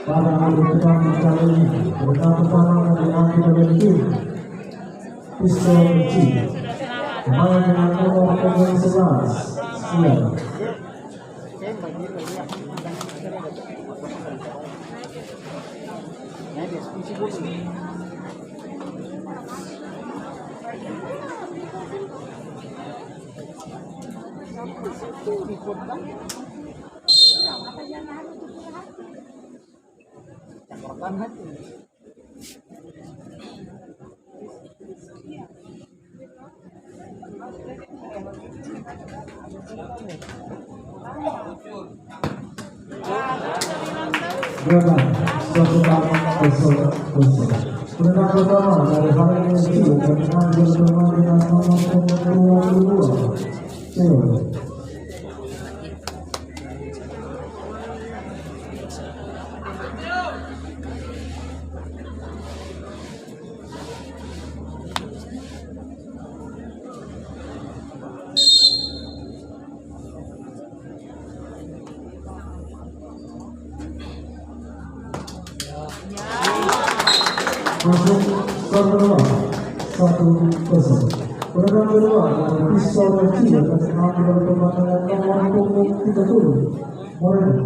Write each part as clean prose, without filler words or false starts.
Pada hari pertama kali ini, pertama yang diambil oleh tim Pistol G, pemain dengan nomor punggung 11, Siap. Berapa? Satu kali kosong. Penendang pertama dari Halil Yusuf dan mengambil teman dengan nomor punggung 22, Theo. Masuk skor kedua 1-0. Penendang kedua dari Pistol G akan mengambil pertandingan nomor punggung 30, Moreno.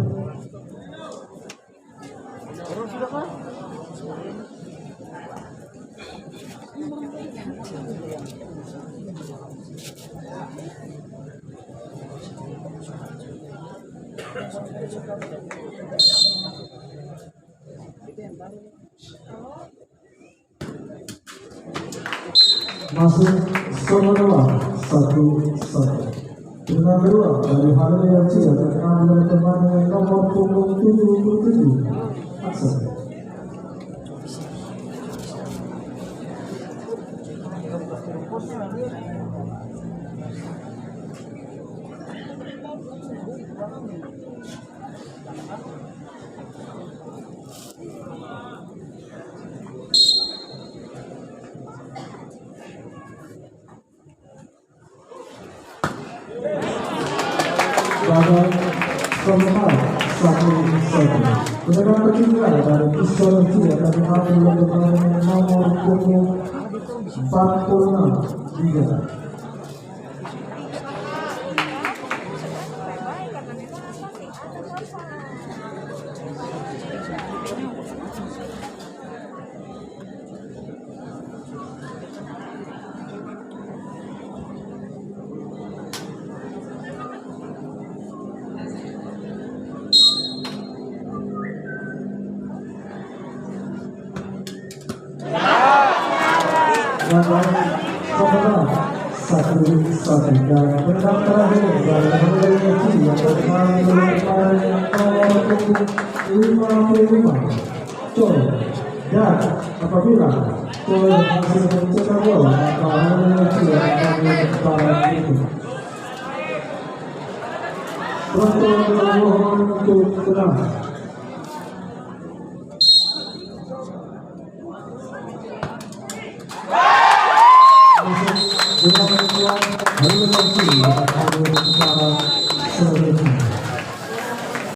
Masuk skor kedua 1-1. Penendang kedua dari Halil Yusuf akan mengambil pertandingan nomor punggung 77, Aksan. Pada keempat 1-1. Penendang ketiga dari Pistol G akan mengambil pertandingan nomor punggung 46, Liga. Kemenang 1-1 dan penendang terakhir dari Halil Yusuf yang mengambil nomor punggung 55, Choi. Dan apabila Choi masih mencetak gol, maka Halil Yusuf akan mencetak itu. Penonton dimohon untuk tenang. Dengan bantuan Halil Yusuf akan mencetak secara